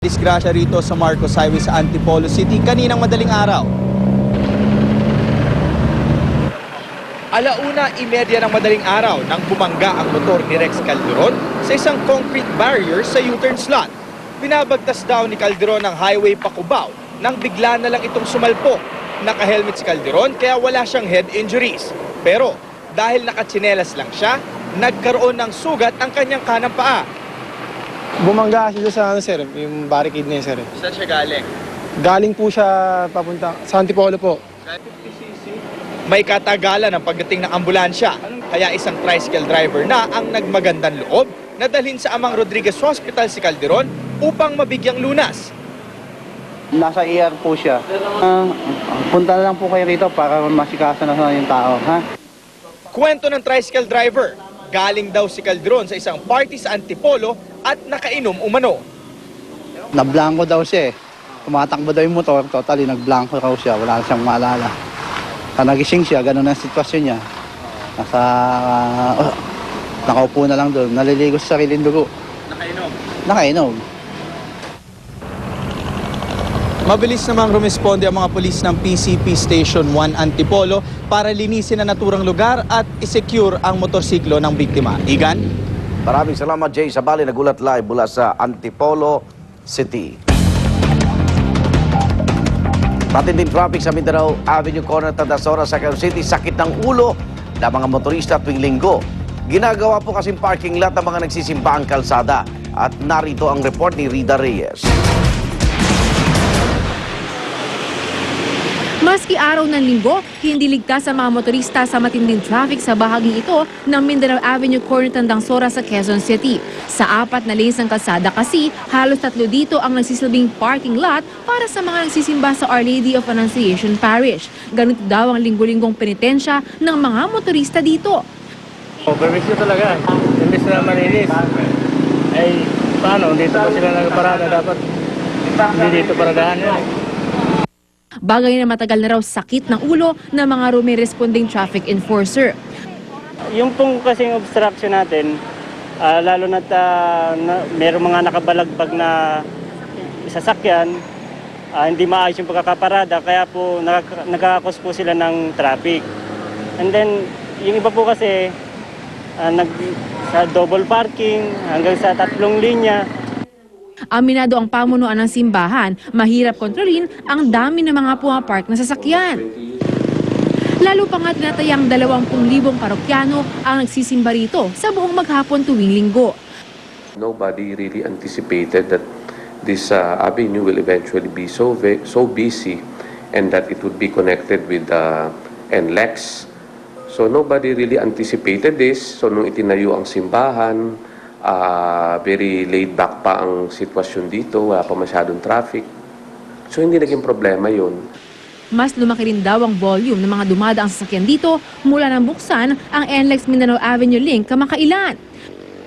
Disgrasya rito sa Marcos Highway sa Antipolo City kaninang madaling araw. 1:30 ng madaling araw nang bumangga ang motor ni Rex Calderon sa isang concrete barrier sa U-turn slot. Binabagtas daw ni Calderon ang highway pa Cubao nang bigla na lang itong sumalpok. Naka-helmet si Calderon kaya wala siyang head injuries. Pero dahil nakatsinelas lang siya, nagkaroon ng sugat ang kanyang kanang paa. Bumangga siya sa sir, yung barricade niya sir. Saan siya galing? Galing po siya papunta sa Antipolo po. May katagalan ang pagdating ng ambulansya, kaya isang tricycle driver na ang nagmagandang loob na dalhin sa Amang Rodriguez Hospital si Calderon upang mabigyang lunas. Nasa ER po siya. Punta na lang po kayo rito para masikaso na yung tao, ha? Kwento ng tricycle driver, galing daw si Calderon sa isang party sa Antipolo at nakainom umano. Nablangko daw siya eh. Tumatakbo daw yung motor, totally nagblanko raw siya, wala na siyang maalala. Nagising siya, ganun ang sitwasyon niya. Nakaupo na lang doon, naliligo sa sariling dugo. Nakainom? Nakainom. Mabilis namang rumisponde ang mga pulis ng PCP Station 1 Antipolo para linisin ang naturang lugar at isecure ang motorsiklo ng biktima. Igan? Maraming salamat, Jay Sabali. Nagulat live mula sa Antipolo City. Matinding traffic sa Mindanao Avenue Corner, Tandasora, sa Quezon City. Sakit ng ulo ng mga motorista tuwing linggo. Ginagawa po kasing parking lot ng mga nagsisimba ang kalsada. At narito ang report ni Rida Reyes. Maski araw ng linggo, hindi ligtas ang mga motorista sa matinding traffic sa bahaging ito ng Mindanao Avenue Corner, Tandangsora sa Quezon City. Sa 4 na lanes ng kalsada kasi, halos 3 dito ang nagsisilbing parking lot para sa mga nagsisimba sa Our Lady of Annunciation Parish. Ganito daw ang linggo-linggong penitensya ng mga motorista dito. Permisyo talaga. Imbis na malinis. Ay, paano? Dito pa sila nagparada. Dapat hindi dito paradahan yun. Bagay na matagal na raw sakit ng ulo ng mga responding traffic enforcer. Yung pong kasing obstruction natin, lalo na't mayroong mga nakabalagbag na sasakyan, hindi maayos yung pagkakaparada, kaya po nagkakakos po sila ng traffic. And then, yung iba po kasi, sa double parking hanggang sa 3 linya. Aminado ang pamunuan ng simbahan, mahirap kontrolin ang dami ng mga pumapark na sasakyan. Lalo pa nga tinatayang 20,000 parokyano ang nagsisimba rito sa buong maghapon tuwing linggo. Nobody really anticipated that this avenue will eventually be so busy and that it would be connected with NLEX. So nobody really anticipated this. So nung itinayo ang simbahan, very laid back pa ang sitwasyon dito, wala pa masyadong traffic. So hindi naging problema yun. Mas lumaki rin daw ang volume ng mga dumadaang sasakyan dito mula nang buksan ang NLEX Mindanao Avenue Link kamakailan.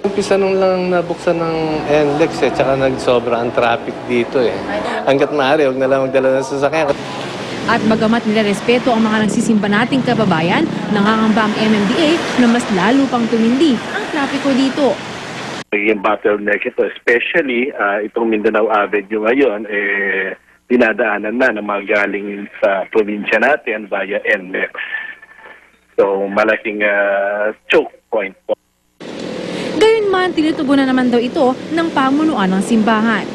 Umpisa nung lang nabuksan ng NLEX tsaka nagsobra ang traffic dito eh. Hanggat maaari, huwag na lang magdala ng sasakyan. At bagamat nilarespeto ang mga nagsisimba nating kababayan, nangangamba ang MMDA na mas lalo pang tumindi ang trapiko dito. Yung bottleneck ito, especially itong Mindanao Avenue ngayon, dinadaanan na ng mga galing sa probinsya natin via NLEX. So, malaking choke point po. Gayunman, tinutugunan naman daw ito ng pamunuan ng simbahan.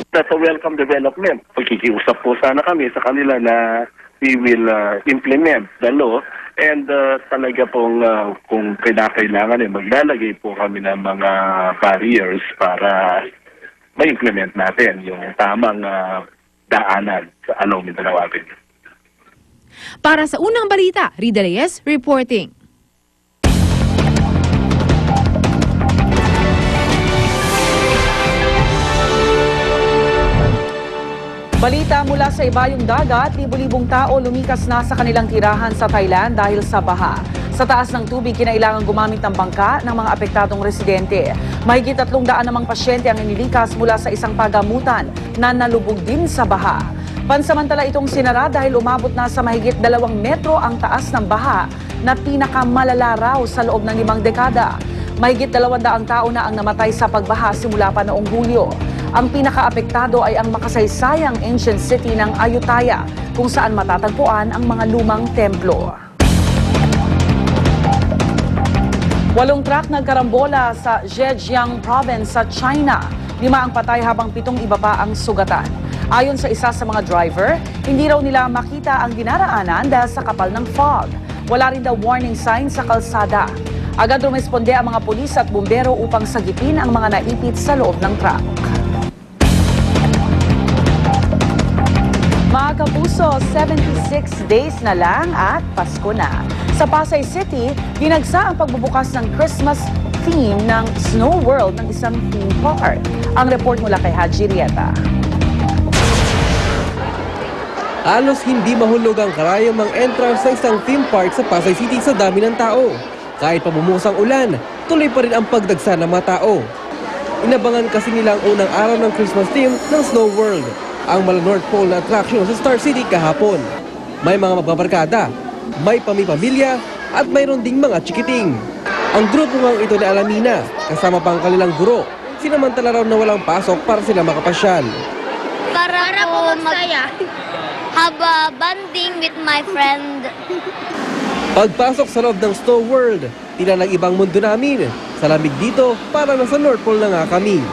That's a welcome development. Pagkikiusap po sana kami sa kanila na we will implement the law. And talaga pong kung kailangan maglalagay po kami ng mga barriers para ma-implement natin yung tamang daanan sa along Mindanao Avenue. Para sa unang balita, Rida Reyes reporting. Balita mula sa ibayong dagat, libu-libong tao lumikas na sa kanilang tirahan sa Thailand dahil sa baha. Sa taas ng tubig, kinailangan gumamit ng bangka ng mga apektadong residente. Mahigit 300 namang pasyente ang inilikas mula sa isang pagamutan na nalubog din sa baha. Pansamantala itong sinara dahil umabot na sa mahigit 2 metro ang taas ng baha na pinakamalala raw sa loob ng 5 dekada. Mahigit 200 tao na ang namatay sa pagbaha simula pa noong Hulyo. Ang pinakaapektado ay ang makasaysayang ancient city ng Ayutthaya, kung saan matatagpuan ang mga lumang templo. 8 truck nagkarambola sa Zhejiang province sa China. 5 ang patay habang 7 iba pa ang sugatan. Ayon sa isa sa mga driver, hindi raw nila makita ang dinaraanan dahil sa kapal ng fog. Wala rin daw warning sign sa kalsada. Agad rumesponde ang mga pulis at bumbero upang sagipin ang mga naipit sa loob ng truck. Mga kapuso, 76 days na lang at Pasko na. Sa Pasay City, dinagsa ang pagbubukas ng Christmas theme ng Snow World ng isang theme park. Ang report mula kay Haji Rieta. Halos hindi mahulog ang karayomang entrance sa isang theme park sa Pasay City sa dami ng tao. Kahit pa bumuhos ang ulan, tuloy pa rin ang pagdagsa ng mga tao. Inabangan kasi nila ang unang araw ng Christmas theme ng Snow World, ang mala North Pole na attraction sa Star City kahapon. May mga magbabarkada, may pamilya at mayroon ding mga chikiting. Ang grupo ngang ito ni Alamina, kasama pang kanilang guro, sinamantala raw na walang pasok para sila makapasyal. Para po magsaya. Have a bonding with my friend. Pagpasok sa loob ng Snow World, tila ng ibang mundo namin. Sa lamig dito, para nasa North Pole na nga kami.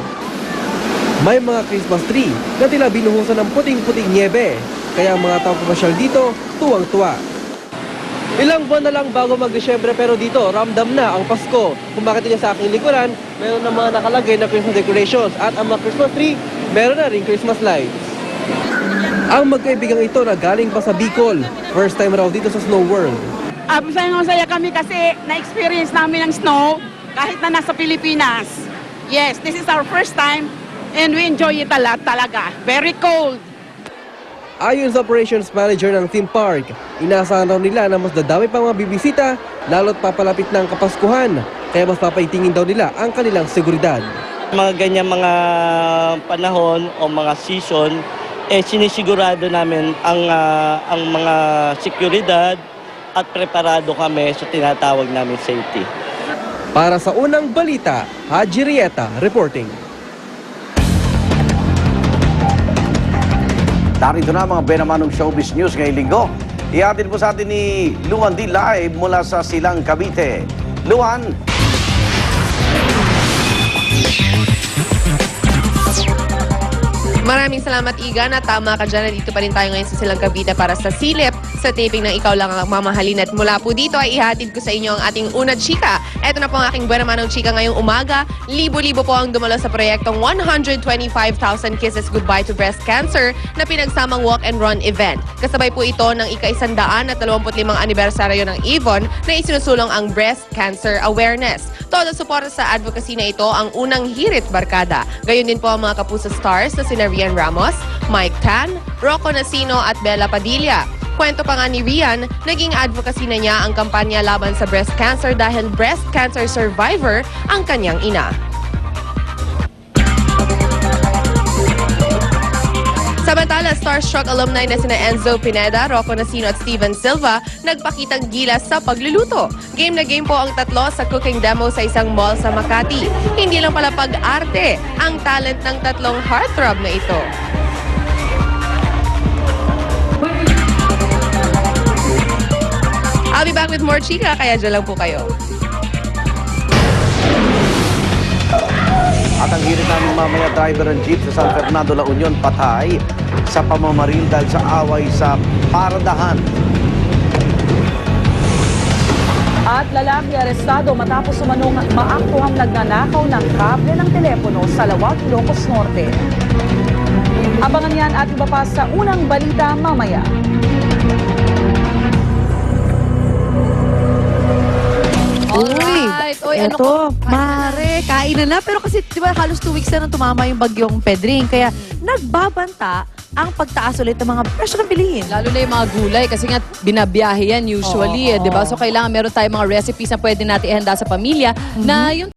May mga Christmas tree na tila binuhusan ng puting-puting niebe, kaya ang mga taong pumasyal dito, tuwang-tuwa. Ilang buwan na lang bago mag-Desyembre pero dito, ramdam na ang Pasko. Kung makita niyo sa aking likuran, meron na mga nakalagay na Christmas decorations at ang mga Christmas tree, meron na rin Christmas lights. Ang magkaibigang ito na galing pa sa Bicol, first time raw dito sa Snow World. Masaya kami kasi na-experience namin ang snow kahit na nasa Pilipinas. Yes, this is our first time and we enjoy it a lot talaga. Very cold. Ayon sa operations manager ng theme park, inaasahan raw nila na mas dadami pa mga bibisita lalo't papalapit na ang Kapaskuhan, kaya mas papaitingin daw nila ang kanilang seguridad. Mga ganyan mga panahon o mga season, sinisigurado namin ang mga seguridad at preparado kami sa tinatawag namin safety. Para sa unang balita, Haji Rieta reporting. Narito na mga benamanong showbiz news ngayong linggo. Ihatid po sa atin ni Luan D. Live mula sa Silang, Cavite. Luan! Maraming salamat, Igan, at tama ka dyan. Dito pa rin tayo ngayon sa Silang, Cavite para sa silip sa taping ng Ikaw Lang Ang Mamahalin. At mula po dito ay ihatid ko sa inyo ang ating una chika. Ito na po ang aking buwan naman ng chika ngayong umaga. Libo-libo po ang dumalo sa proyektong 125,000 Kisses Goodbye to Breast Cancer na pinagsamang walk and run event. Kasabay po ito ng ika-125 anibersaryo ng Avon na isinusulong ang breast cancer awareness. Todo suporta sa advocacy na ito ang unang hirit barkada. Gayon din po ang mga kapuso stars na sina Rian Ramos, Mike Tan, Rocco Nacino at Bella Padilla. Kwento pa nga ni Rian, naging advocacy na niya ang kampanya laban sa breast cancer dahil breast cancer survivor ang kanyang ina. Samantala, starstruck alumni na sina Enzo Pineda, Rocco Nacino at Steven Silva nagpakitang gilas sa pagluluto. Game na game po ang tatlo sa cooking demo sa isang mall sa Makati. Hindi lang pala pag-arte ang talent ng tatlong heartthrob na ito. I'll be back with more chika, kaya dyan lang po kayo. At ang hirit namin mamaya, driver ng jeep sa San Fernando, La Union, patay sa pamamaril dahil sa away sa paradahan. At lalaki arestado matapos umanong maaktuhang nagnanakaw ng kable ng telepono sa Lawag, Ilocos Norte. Abangan yan at iba pa sa unang balita mamaya. Alright. Oy, ano ko? Mare, kain na na. Pero kasi, di ba, halos 2 weeks na nang tumama yung bagyong Pedring. Kaya, nagbabanta ang pagtaas ulit ng mga presyo ng bilihin. Lalo na yung mga gulay kasi nga binabiyahe yan usually, di ba? So kailangan meron tayong mga recipes na pwede natin ihanda sa pamilya na yung